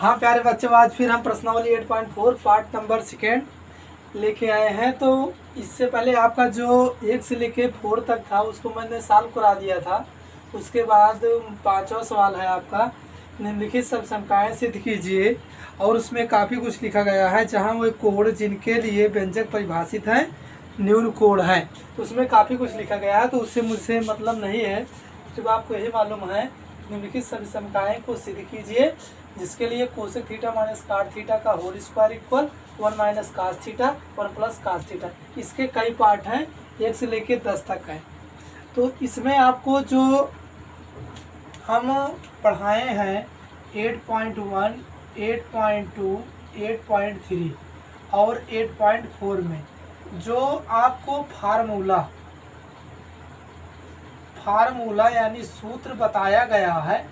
हाँ प्यारे बच्चों, आज फिर हम प्रश्नावली 8.4 पार्ट नंबर सेकेंड लेके आए हैं। तो इससे पहले आपका जो 1 से लेके 4 तक था उसको मैंने सॉल्व करा दिया था। उसके बाद 5वां सवाल है आपका, निम्नलिखित सब शंकाएँ सिद्ध कीजिए। और उसमें काफ़ी कुछ लिखा गया है, जहाँ वो कोड जिनके लिए व्यंजक परिभाषित हैं न्यून कोड है। तो उसमें काफ़ी कुछ लिखा गया है, तो उससे मुझसे मतलब नहीं है, सिर्फ आपको यही मालूम है निम्नलिखित सभी शंकाएँ को सिद्ध कीजिए, जिसके लिए cosec theta minus cot theta का whole square equal 1 minus cos theta 1 plus cos theta. इसके कई पार्ट हैं, 1 से लेकर 10 तक है। तो इसमें आपको जो हम पढ़ाए हैं 8.1, 8.2, 8.3 और 8.4 में जो आपको फार्मूला यानी सूत्र बताया गया है,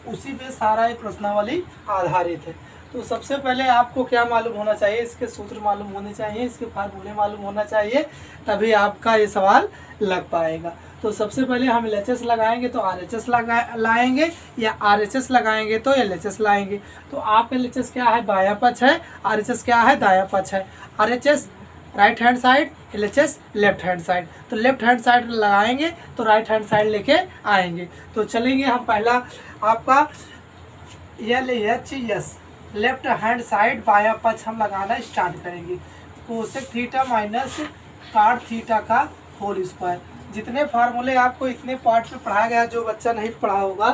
उसी पे सारा ये प्रश्नावली आधारित है। तो सबसे पहले आपको क्या मालूम होना चाहिए, इसके सूत्र मालूम होने चाहिए, इसके फार्मूले मालूम होना चाहिए, तभी आपका ये सवाल लग पाएगा। तो सबसे पहले हम LHS लगाएंगे तो RHS लाएंगे, या RHS लगाएंगे तो LHS लाएंगे। तो आप LHS क्या है, बायां पक्ष है, RHS क्या है, दायां पक्ष है। RHS right hand side, LHS left hand side. तो लेफ्ट हैंड साइड लगाएंगे तो राइट हैंड साइड लेके आएंगे। तो चलेंगे हम पहला आपका LHS लेफ्ट हैंड साइड बायां पक्ष हम लगाना स्टार्ट करेंगे। Cosec theta minus cot theta का होल स्क्वायर। जितने फार्मूले आपको इतने पार्ट में पढ़ाया गया, जो बच्चा नहीं पढ़ा होगा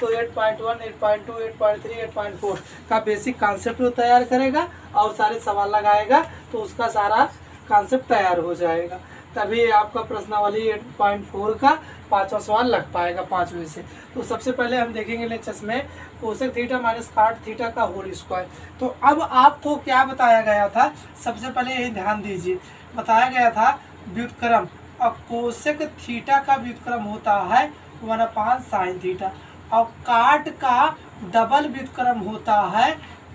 तो 8.1, 8.2, 8.3, 8.4 का बेसिक कॉन्सेप्ट वो तैयार करेगा और सारे सवाल लगाएगा, तो उसका सारा कॉन्सेप्ट तैयार हो जाएगा। तभी आपका प्रश्नावली 8.4 का 5वां सवाल लग पाएगा 5वें से। तो सबसे पहले हम देखेंगे LHS में cosec theta minus cot theta का होल स्क्वायर। तो अब आपको क्या बताया गया था, सबसे पहले यही ध्यान दीजिए, बताया गया था व्युत्क्रम। और कोसेक थीटा का व्युत्क्रम होता है 1/sin थीटा, और काट का डबल व्युत्क्रम होता है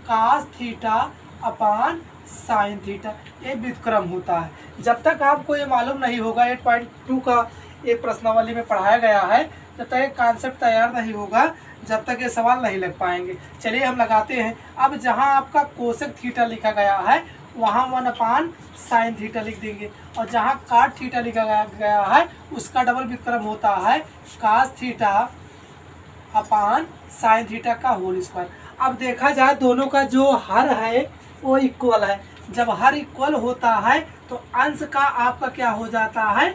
cos theta upon sine theta. ये व्युत्क्रम होता है। जब तक आपको ये मालूम नहीं होगा, 8.2 का एक प्रश्नावली में पढ़ाया गया है, जब तक एक कॉन्सेप्ट तैयार नहीं होगा, जब तक ये सवाल नहीं लग पाएंगे। चलिए हम लगाते हैं। अब जहां आपका कोसेक थीटा लिखा गया है वहां 1/sin थीटा लिख देंगे, और जहां काट थीटा लिखा गया है उसका डबल व्युत्क्रम होता है cos theta upon sine theta का होल स्क्वायर। अब देखा जाए दोनों का जो हर है वो इक्वल है। जब हर इक्वल होता है तो अंश का आपका क्या हो जाता है,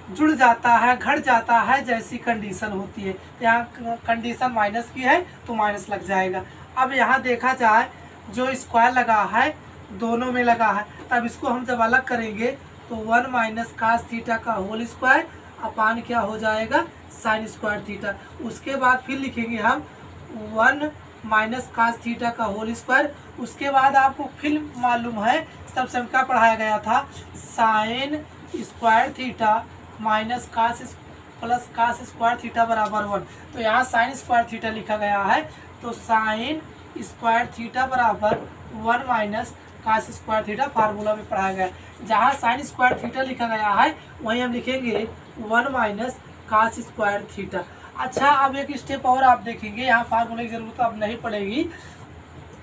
जुड़ जाता है, घट जाता है, जैसी कंडीशन होती है। यहाँ कंडीशन माइनस की है तो माइनस लग जाएगा। अब यहाँ देखा जाए जो स्क्वायर लगा है दोनों में लगा है, तब इसको हम जब अलग करेंगे तो 1 माइनस कास थीटा का होल स्क्वायर अपान क्या हो जाएगा, साइन स्क्वायर थीटा। उसके बाद फिर लिखेंगे हम 1 माइनस कास थीटा का होल स्क्वायर। उसके बाद आपको फिर मालूम है, सब क्या पढ़ाया गया था, sine square theta minus cos plus cos square theta बराबर 1। तो यहाँ साइन स्क्वायर थीटा लिखा गया है, तो साइन स्क्वायर थीटा बराबर 1 minus cos square theta formula में पढ़ाया गया है। जहाँ साइन स्क्वायर थीटा लिखा गया है वहीं हम लिखेंगे 1 माइनस कास स्क्वायर थीटा। अच्छा, अब एक स्टेप और आप देखेंगे, यहाँ फार्मूले की जरूरत अब नहीं पड़ेगी,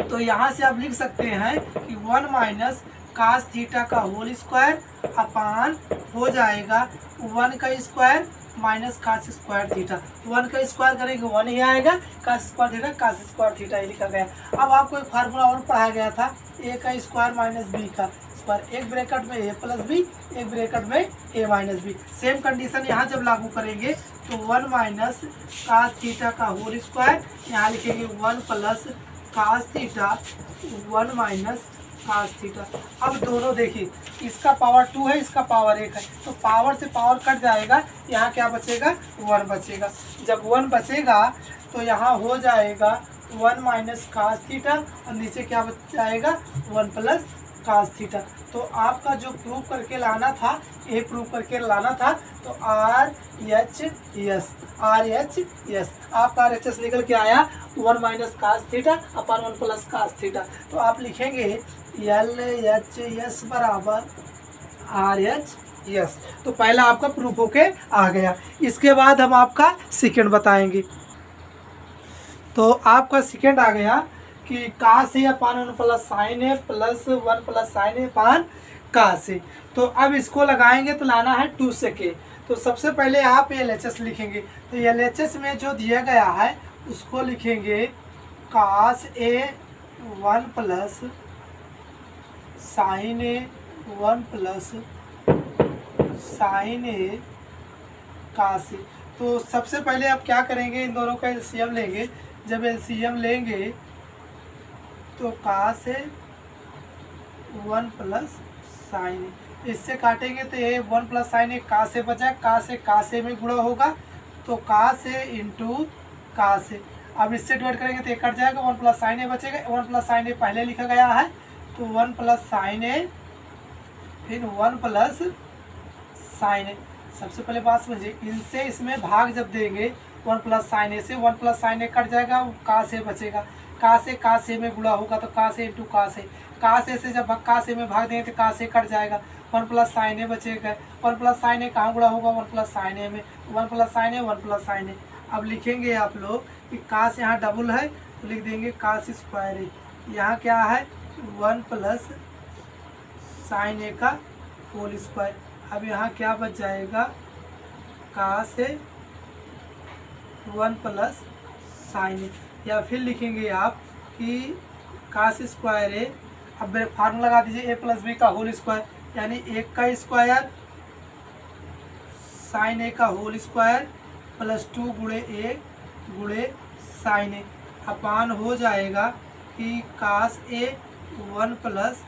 तो यहाँ से आप लिख सकते हैं कि 1 माइनस कास थीटा का होल स्क्वायर अपान हो जाएगा 1 का square minus cos square theta. 1 का स्क्वायर करेंगे 1 ही आएगा, cos square theta cos square theta ही लिखा गया। अब आपको एक फार्मूला और पढ़ाया गया था, a का स्क्वायर माइनस b का स्क्वायर, एक ब्रैकेट में a प्लस b, एक ब्रैकेट में a minus b। Same condition यहाँ जब लागू करेंगे तो 1 माइनस कास थीटा का होल स्क्वायर, यहाँ लिखेंगे 1 plus cos theta 1 minus cos theta. अब दोनों देखिए, इसका पावर 2 है, इसका पावर 1 है, तो पावर से पावर कट जाएगा, यहाँ क्या बचेगा, 1 बचेगा। जब 1 बचेगा तो यहाँ हो जाएगा 1 माइनस कास थीटा, और नीचे क्या बच जाएगा, 1 प्लस कास थीटा। तो आपका जो प्रूव करके लाना था, ये प्रूव करके लाना था, तो RHS आपका RHS निकल के आया 1 minus cos theta upon 1 plus cos theta. तो आप लिखेंगे LHS बराबर RHS। तो पहला आपका प्रूफ होके आ गया। इसके बाद हम आपका सेकेंड बताएंगे। तो आपका सेकेंड आ गया कि कास ए अपान 1 प्लस साइन ए प्लस 1 प्लस साइन ए अपान कास ए। तो अब इसको लगाएंगे तो लाना है 2 से के। तो सबसे पहले आप LHS लिखेंगे। तो LHS में जो दिया गया है उसको लिखेंगे कास ए 1 प्लस साइन ए 1 प्लस साइन ए कास ए। तो सबसे पहले आप क्या करेंगे, इन दोनों का LCM लेंगे। जब LCM लेंगे तो कास ए 1 प्लस साइन ए, इससे काटेंगे तो ये 1 प्लस साइन ए कास ए बचा। कास ए में गुणा होगा तो कास ए इंटू कास ए। अब इससे डिवाइड करेंगे तो ये कट जाएगा, 1 प्लस साइन ए बचेगा। 1 प्लस साइन ए पहले लिखा गया है तो 1 प्लस साइन ए फिर 1 प्लस साइन ए। सबसे पहले बात समझिए, इनसे इसमें भाग जब देंगे 1 प्लस साइन ए से 1 प्लस साइन ए कट जाएगा, कास ए बचेगा। कास ए में गुणा होगा तो कास ए इंटू कास ए। कास ए से जब कास ए में भाग देंगे तो कास ए कट जाएगा, 1 प्लस साइन ए बचेगा। 1 प्लस साइन ए कहाँ गुणा होगा, 1 प्लस साइन ए में। 1 प्लस साइन ए 1 प्लस साइन ए। अब लिखेंगे आप लोग कि कास यहाँ डबल है तो लिख देंगे कास स्क्वायर ए। यहाँ क्या है 1 प्लस साइन ए का होल स्क्वायर। अब यहाँ क्या बच जाएगा, कास ए 1 प्लस साइन ए। या फिर लिखेंगे आप कि कास स्क्वायर ए। अब मेरे फार्मूला लगा दीजिए, ए प्लस बी का होल स्क्वायर, यानी 1 का स्क्वायर साइन ए का होल स्क्वायर प्लस 2 गुणे ए गुणे साइन ए अपान हो जाएगा कि कास ए 1 प्लस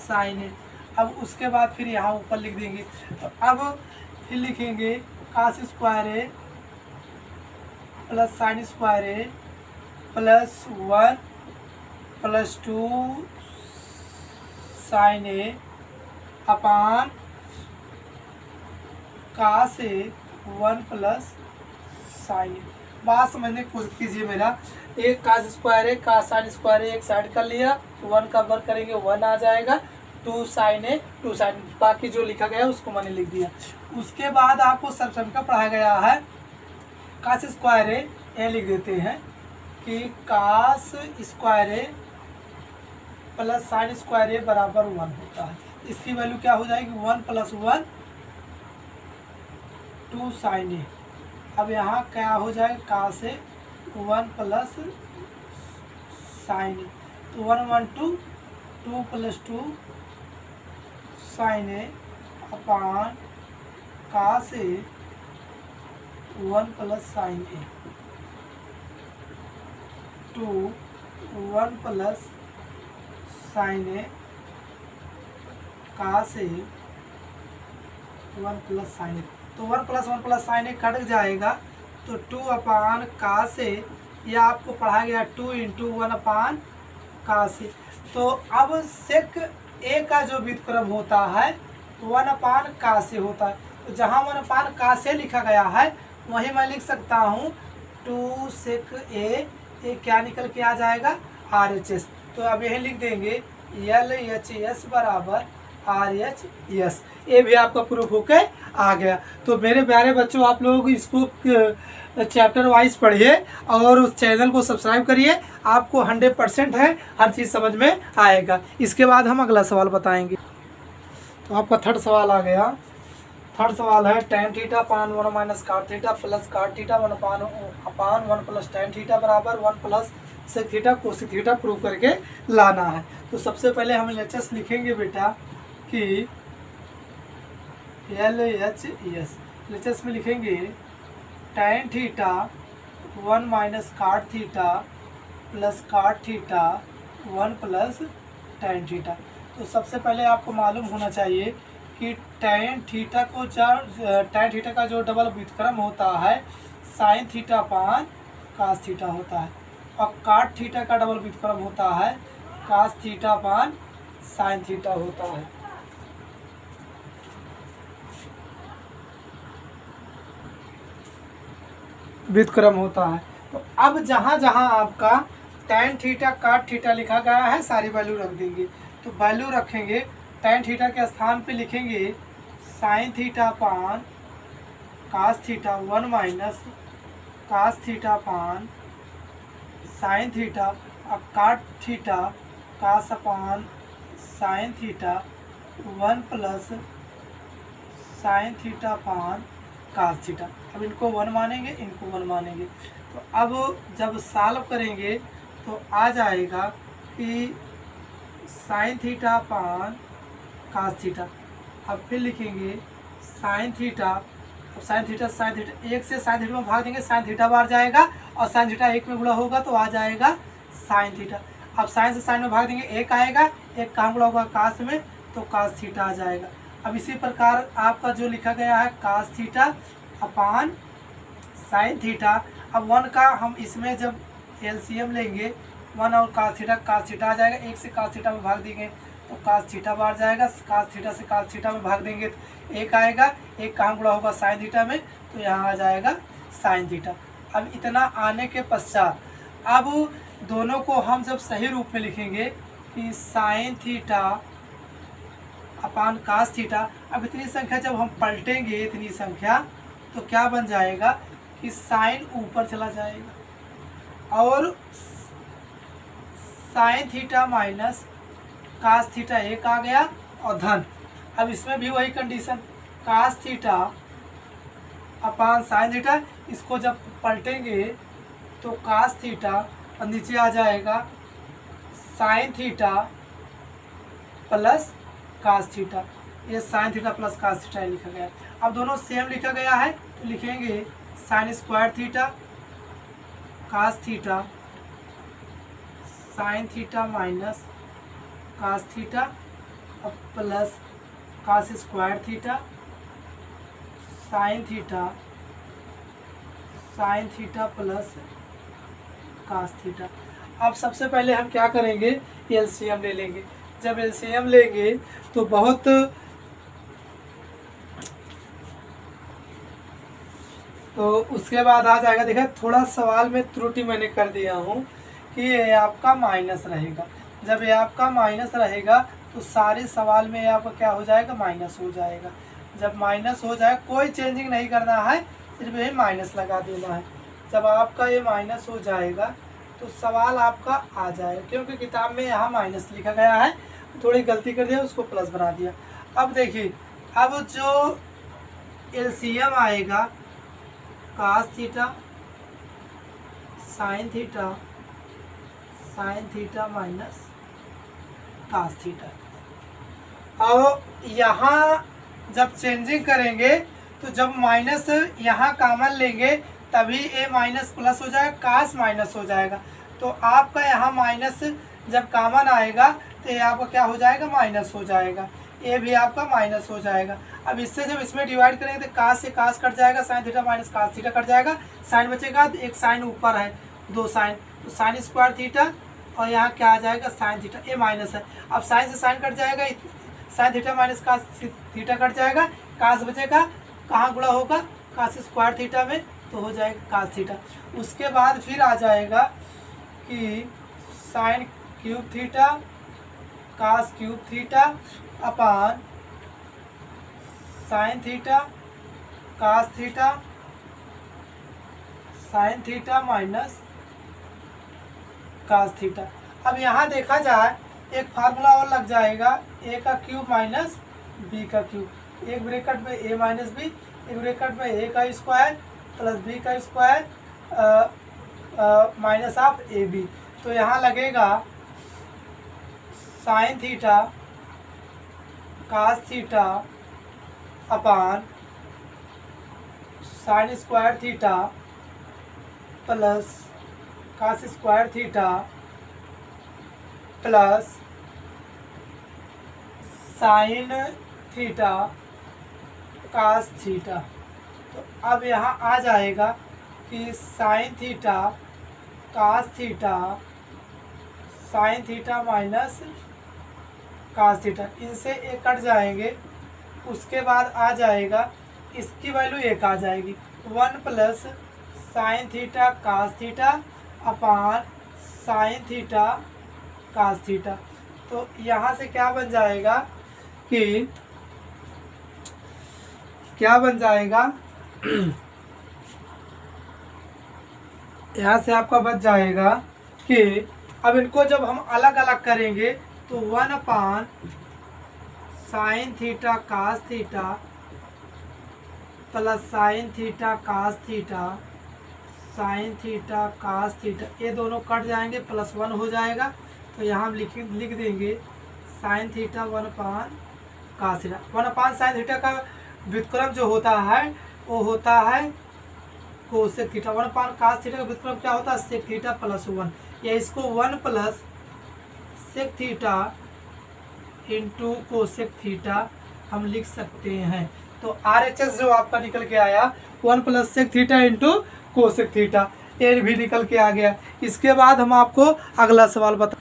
साइन ए। अब उसके बाद फिर यहाँ ऊपर लिख देंगे। तो अब फिर लिखेंगे कास स्क्वायर ए प्लस साइन स्क्वायर ए प्लस 1 प्लस 2 साइन ए अपान कास ए 1 प्लस साइन ए। बात समझने की कोशिश कीजिए मेरा। एक कास स्क्वायर है, कास साइन स्क्वायर है, एक साइड कर लिया, 1 का वर्ग करेंगे 1 आ जाएगा, 2 साइन है 2 साइन, बाकी जो लिखा गया है उसको मैंने लिख दिया। उसके बाद आपको सब का पढ़ाया गया है कास स्क्वायर है, ये लिख देते हैं कि कास स्क्वायर है प्लस साइन स्क्वायर ए बराबर 1 होता है। इसकी वैल्यू क्या हो जाएगी, 1 प्लस 1 2 साइन ए। अब यहाँ क्या हो जाएगा, कास ए 1 प्लस साइन ए। तो 1 1 2 प्लस 2 साइन ए अपान कास ए 1 प्लस साइन ए 2 1 प्लस साइन ए कास ए 1 प्लस साइन ए। तो 1 प्लस साइन ए कट जाएगा तो 2 अपान कास ए, या आपको पढ़ा गया 2 इंटू 1 अपान कास ए। तो अब सेक ए का जो व्युत्क्रम होता है 1 अपान कास ए होता है। तो जहाँ 1 अपान कास ए लिखा गया है वहीं मैं लिख सकता हूँ 2 सेक ए, क्या निकल के आ जाएगा RHS। तो अब यही लिख देंगे LHS बराबर RHS। ये भी आपका प्रूफ होके आ गया। तो मेरे प्यारे बच्चों, आप लोग इसको चैप्टर वाइज पढ़िए और उस चैनल को सब्सक्राइब करिए, आपको 100% है हर चीज़ समझ में आएगा। इसके बाद हम अगला सवाल बताएंगे। तो आपका थर्ड सवाल आ गया। थर्ड सवाल है tan theta upon 1 minus cot theta plus cot theta 1 upon 1 plus tan theta बराबर 1 plus sec theta cosec theta prove करके लाना है। तो सबसे पहले हम LHS लिखेंगे बेटा कि LHS। LHS में लिखेंगे tan theta 1 minus cot theta plus cot theta 1 plus tan theta. तो सबसे पहले आपको मालूम होना चाहिए कि tan थीटा का जो डबल व्युत्क्रम होता है sine theta upon cos theta होता है, और काट थीटा का डबल व्युत्क्रम होता है cos theta upon sine theta होता है। व्युत्क्रम होता है। तो अब जहाँ जहाँ आपका tan थीटा काट थीटा लिखा गया है सारी वैल्यू रख देंगे। तो वैल्यू रखेंगे, tan थीटा के स्थान पे लिखेंगे sine theta upon cos theta 1 minus cos theta upon sine theta अब cot theta cos upon sine theta 1 plus sine theta upon cos theta. अब इनको 1 मानेंगे, इनको 1 मानेंगे। तो अब जब सॉल्व करेंगे तो आ जाएगा कि sine theta upon cos theta. अब फिर लिखेंगे साइन थीटा, अब साइन थीटा एक से साइन थीटा में भाग देंगे, साइन थीटा बार जाएगा और साइन थीटा एक में गुणा होगा तो आ जाएगा साइन थीटा। अब साइन से साइन में भाग देंगे, एक आएगा, एक कहाँ गुणा होगा कास में, तो कास थीटा आ जाएगा। अब इसी प्रकार आपका जो लिखा गया है cos theta upon sine theta. अब 1 का हम इसमें जब एलसीएम लेंगे 1 और कास थीटा आ जाएगा, एक से कास थीटा में भाग देंगे तो कास थीटा बार जाएगा, कास थीटा से कास थीटा में भाग देंगे तो एक आएगा, एक कहाँ गुणा होगा साइन थीटा में, तो यहाँ आ जाएगा साइन थीटा। अब इतना आने के पश्चात अब दोनों को हम जब सही रूप में लिखेंगे कि sine theta upon cos theta. अब इतनी संख्या जब हम पलटेंगे इतनी संख्या तो क्या बन जाएगा कि साइन ऊपर चला जाएगा और sine theta minus cos theta एक आ गया और धन। अब इसमें भी वही condition cos theta upon sine theta, इसको जब पलटेंगे तो कास थीटा और नीचे आ जाएगा sine theta plus cos theta. ये sine theta plus cos theta लिखा गया है। अब दोनों सेम लिखा गया है तो लिखेंगे sine square theta cos theta sine theta minus cos theta और plus cos square theta sine theta plus cos theta. अब सबसे पहले हम क्या करेंगे, एलसीएम ले लेंगे। जब एलसीएम लेंगे तो बहुत तो उसके बाद आ जाएगा। देखा थोड़ा सवाल में त्रुटि मैंने कर दिया हूँ कि ये आपका माइनस रहेगा। जब ये आपका माइनस रहेगा तो सारे सवाल में आपका क्या हो जाएगा, माइनस हो जाएगा। जब माइनस हो जाए कोई चेंजिंग नहीं करना है, सिर्फ यही माइनस लगा देना है। जब आपका ये माइनस हो जाएगा तो सवाल आपका आ जाएगा, क्योंकि किताब में यहाँ माइनस लिखा गया है, थोड़ी गलती कर दिया उसको प्लस बना दिया। अब देखिए अब जो एलसीएम आएगा cos theta sine theta minus cos theta. और यहाँ जब चेंजिंग करेंगे तो जब माइनस यहाँ कॉमन लेंगे तभी ए माइनस प्लस हो जाएगा, कास माइनस हो जाएगा। तो आपका यहाँ माइनस जब कॉमन आएगा तो ये आपका क्या हो जाएगा, माइनस हो जाएगा। ए भी आपका माइनस हो जाएगा। अब इससे जब इसमें डिवाइड करेंगे तो कास से कास कट जाएगा, sine theta minus cos theta कट जाएगा, साइन बचेगा, एक साइन ऊपर है, दो साइन, तो साइन स्क्वायर थीटा और यहाँ क्या आ जाएगा साइन थीटा। ए माइनस है, अब साइन से साइन कट जाएगा, sine theta minus cos theta कट जाएगा, कास बचेगा, कहाँ गुणा होगा कास स्क्वायर थीटा में, तो हो जाएगा कास थीटा। उसके बाद फिर आ जाएगा कि sine cube theta cos cube theta upon sine theta cos theta sine theta minus cos theta. अब यहाँ देखा जाए एक फार्मूला और लग जाएगा, ए का क्यूब माइनस बी का क्यूब, एक ब्रैकेट में ए माइनस बी, एक ब्रैकेट में ए का स्क्वायर प्लस बी का square minus of a b. तो यहाँ लगेगा sine theta cos theta upon sine square theta plus cos square theta plus sine theta cos theta. तो अब यहाँ आ जाएगा कि sine theta cos theta sine theta minus cos theta, इनसे एक कट जाएंगे। उसके बाद आ जाएगा इसकी वैल्यू एक आ जाएगी, 1 plus sine theta cos theta upon sine theta cos theta. तो यहाँ से क्या बन जाएगा कि क्या बन जाएगा यहाँ से आपका बच जाएगा कि अब इनको जब हम अलग अलग करेंगे तो 1 sine theta cos theta plus sine theta cos theta sine theta cos theta, ये दोनों कट जाएंगे, +1 हो जाएगा। तो यहाँ हम लिख देंगे sine theta 1 cos theta. 1 sine theta का व्युत्क्रम जो होता है वो होता है कोसेक थीटा। 1 कास थीटा का व्युत्क्रम क्या होता है? सेक थीटा +1, या इसको 1 plus sec theta into cosec theta हम लिख सकते हैं। तो RHS जो आपका निकल के आया 1 plus sec theta into cosec theta, ये भी निकल के आ गया। इसके बाद हम आपको अगला सवाल बता,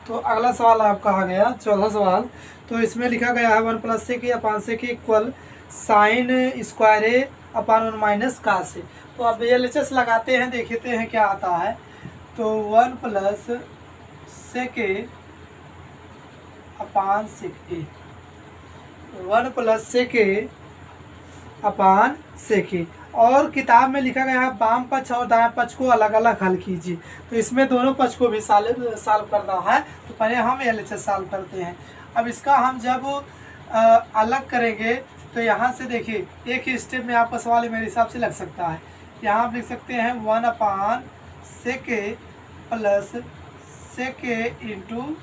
तो अगला सवाल आपका आ गया 14 सवाल। तो इसमें लिखा गया है 1 plus sec upon sec equal sine square A upon 1 minus कास ए। तो अब LHS लगाते हैं, देखते हैं क्या आता है। तो 1 प्लस सेक ए अपान सेक ए, 1 प्लस सेक ए अपान सेक ए। और किताब में लिखा गया है बाम पक्ष और दायां पक्ष को अलग अलग हल कीजिए। तो इसमें दोनों पक्ष को भी सॉल्व करना है। तो पहले हम LHS सॉल्व करते हैं। अब इसका हम जब अलग करेंगे तो यहाँ से देखिए एक ही स्टेप में आपका सवाल मेरे हिसाब से लग सकता है। यहाँ आप लिख सकते हैं 1 अपान सेक ए प्लस सेक ए इंटू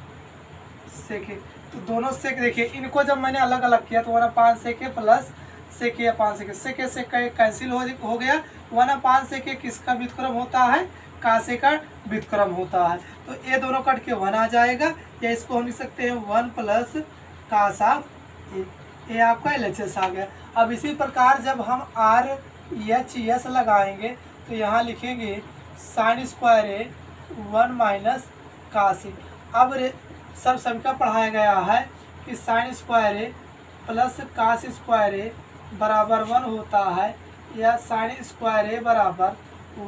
सेक ए। तो दोनों सेक देखिए, इनको जब मैंने अलग अलग किया तो 1 अपान सेक ए प्लस सेक ए अपान सेक ए, सेक ए से कैंसिल हो गया। 1 अपान सेक ए किसका व्युत्क्रम होता है? कास ए का व्युत्क्रम होता है। तो ये दोनों कट के 1 आ जाएगा, या इसको हम लिख सकते हैं 1 प्लस कास ऑफ ए, ये आपका LHS आ गया। अब इसी प्रकार जब हम RHS लगाएंगे तो यहाँ लिखेंगे साइन स्क्वायर ए 1 माइनस कास ए। अब सब संख्या पढ़ाया गया है कि साइन स्क्वायर ए प्लस कास स्क्वायर ए बराबर 1 होता है, या साइन स्क्वायर ए बराबर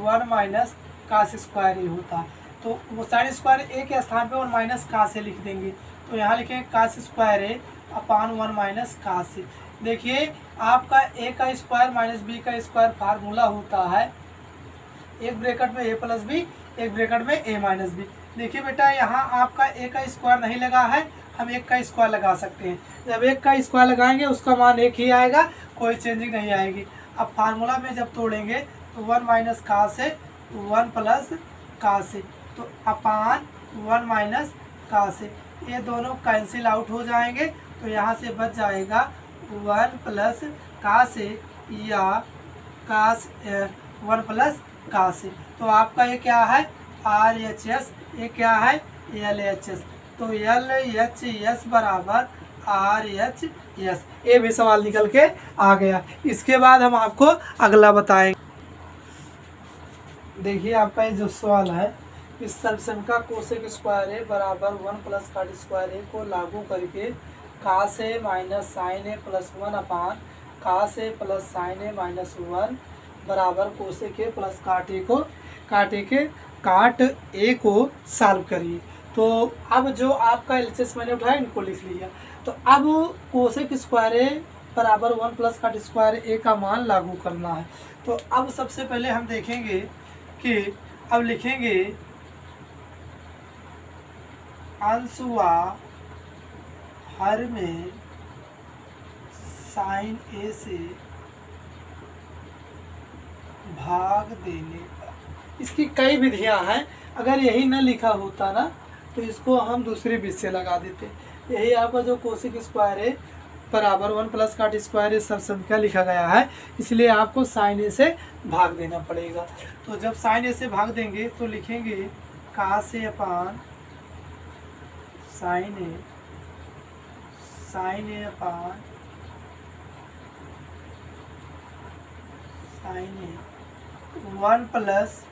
1 माइनस कास स्क्वायर ए होता है। तो वो साइन स्क्वायर ए के स्थान पे 1 माइनस कास ए लिख देंगे। तो यहाँ लिखेंगे कास स्क्वायर ए अपान 1 माइनस कास ए। देखिए आपका ए का स्क्वायर माइनस बी का स्क्वायर फार्मूला होता है, एक ब्रैकेट में a प्लस बी, एक ब्रैकेट में a माइनस बी। देखिए बेटा यहाँ आपका a का स्क्वायर नहीं लगा है, हम 1 का स्क्वायर लगा सकते हैं। जब 1 का स्क्वायर लगाएंगे उसका मान 1 ही आएगा, कोई चेंजिंग नहीं आएगी। अब फार्मूला में जब तोड़ेंगे तो 1 माइनस कास ए 1 प्लस कास ए, तो अपान 1 माइनस कास ए, ये दोनों कैंसिल आउट हो जाएंगे। तो यहाँ से बच जाएगा 1 प्लस कास ए या कास 1 प्लस कास ए। तो आपका ये क्या है? RHS, ये क्या है? LHS। तो LHS बराबर RHS, ये भी सवाल निकल के आ गया। इसके बाद हम आपको अगला बताएंगे। देखिए आपका ये जो सवाल है, इस सर्वसंख्या कोसेक स्क्वायर ए बराबर 1 प्लस काट स्क्वायर ए को लागू करके कास ए माइनस साइन ए प्लस 1 अपान कास ए प्लस साइन ए माइनस 1 बराबर कोसेक ए प्लस काट ए को सॉल्व करिए। तो अब जो आपका LHS मैंने उठाया इनको लिख लिया। तो अब कोसेक स्क्वायर ए बराबर 1 प्लस काट स्क्वायर ए का मान लागू करना है। तो अब सबसे पहले हम देखेंगे कि अब लिखेंगे अंशवा हर में साइन ए से भाग देने पर। इसकी कई विधियां हैं, अगर यही न लिखा होता ना तो इसको हम दूसरी विधि से लगा देते। यही आपका जो कोसेक स्क्वायर है बराबर 1 प्लस काट स्क्वायर ए सब संख्या लिखा गया है, इसलिए आपको साइन ए से भाग देना पड़ेगा। तो जब साइन ए से भाग देंगे तो लिखेंगे कास ए अपान साइन ए, साइन ए अपान साइन ए 1 प्लस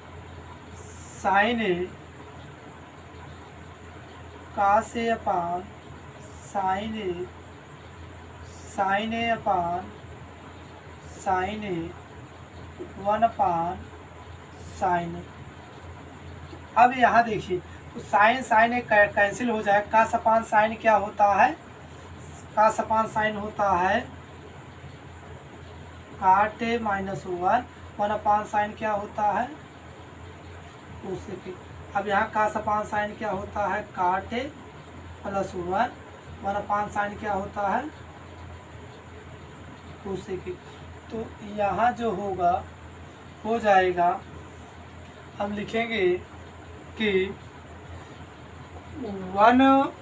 साइन ए कास ए अपान साइन ए, साइन ए अपान साइन ए 1 अपान साइन ए। अब यहाँ देखिए तो साइन ए कैंसिल हो जाए। कास अपान साइन क्या होता है? कास अपान साइन होता है काट ए माइनस 1 अपान साइन क्या होता है? कोसेक ए। अब यहाँ कास अपान साइन क्या होता है, काट ए प्लस 1 अपान साइन क्या होता है, कोसेक ए। तो यहाँ जो होगा हो जाएगा, हम लिखेंगे कि 1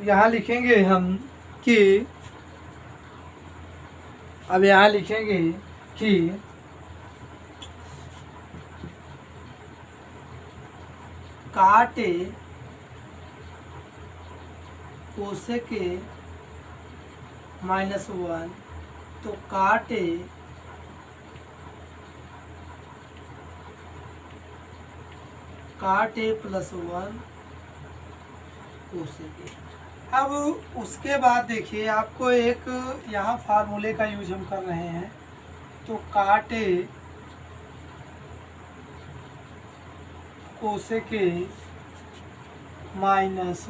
यहाँ लिखेंगे हम कि, अब यहाँ लिखेंगे कि काट ए कोसेक ए -1, तो काट ए प्लस 1 कोसेक ए। अब उसके बाद देखिए आपको एक यहाँ फार्मूले का यूज हम कर रहे हैं, तो cot A cosec A minus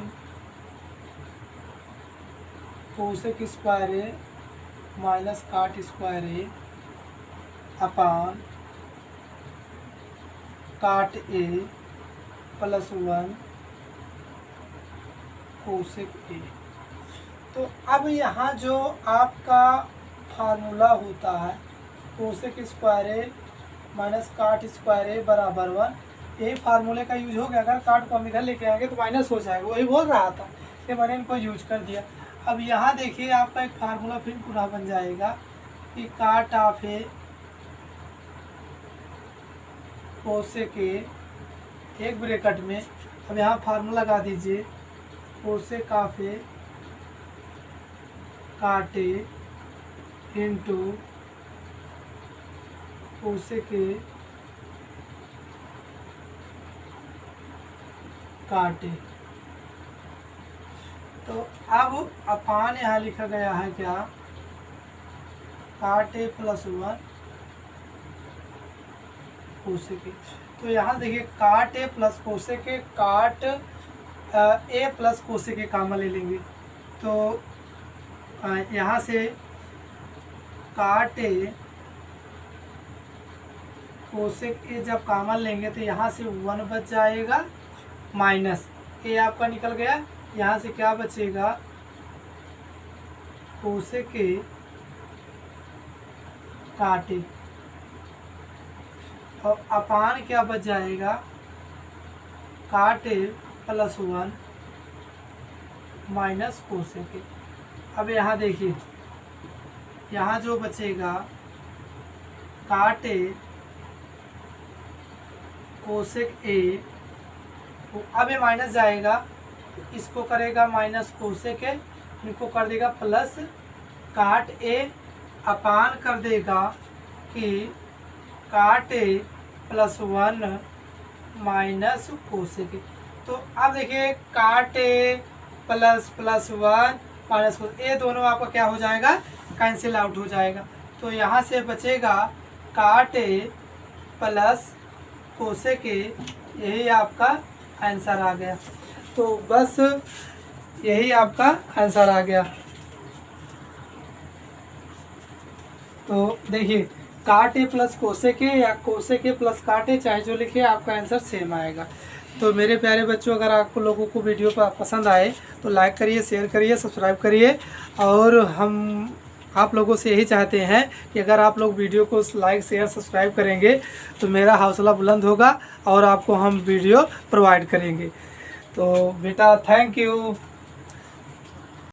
cosec square A minus cot square A upon cot A plus 1 cosec ए। तो अब यहाँ जो आपका फार्मूला होता है cosec square A minus cot square ए बराबर 1, यही फार्मूले का यूज हो गया। अगर काट को हम इधर लेके आएंगे तो माइनस हो जाएगा, वही बोल रहा था, ये मैंने इनको यूज कर दिया। अब यहाँ देखिए आपका एक फार्मूला फिर पूरा बन जाएगा कि काट ऑफ ए कोसेक ए, एक ब्रैकेट में, अब यहाँ फार्मूला लगा दीजिए कोसेक ऑफ ए काट ए इंटू कोसेक ए काट ए। तो अब अपान यहाँ लिखा गया है क्या, काट ए प्लस 1 कोसेक ए। तो यहाँ देखिए काट ए प्लस कोसेक ए, काट A plus cosec A common ले लेंगे, तो यहाँ से काट ए कोसेक ए जब कॉमन लेंगे तो यहाँ से 1 बच जाएगा, माइनस ए आपका निकल गया, यहाँ से क्या बचेगा कोसेक ए काट ए, और अपान क्या बच जाएगा काट ए प्लस 1 माइनस कोसेक ए। अब यहाँ देखिए यहाँ जो बचेगा काट ए कोसेक ए, अब ये माइनस जाएगा, इसको करेगा माइनस कोसेक ए, इनको कर देगा प्लस काट ए, अपान कर देगा कि काट ए प्लस 1 माइनस कोसेक ए। तो अब देखिए काट ए प्लस 1 माइनस कोसेक, ये दोनों आपका क्या हो जाएगा, कैंसिल आउट हो जाएगा। तो यहाँ से बचेगा काट ए प्लस कोसेक ए, यही आपका आंसर आ गया। तो बस यही आपका आंसर आ गया। तो देखिए काट ए प्लस कोसेक ए या कोसेक ए प्लस काट ए, चाहे जो लिखे आपका आंसर सेम आएगा। तो मेरे प्यारे बच्चों, अगर आपको लोगों को वीडियो पसंद आए तो लाइक करिए, शेयर करिए, सब्सक्राइब करिए। और हम आप लोगों से यही चाहते हैं कि अगर आप लोग वीडियो को लाइक शेयर सब्सक्राइब करेंगे तो मेरा हौसला बुलंद होगा और आपको हम वीडियो प्रोवाइड करेंगे। तो बेटा थैंक यू।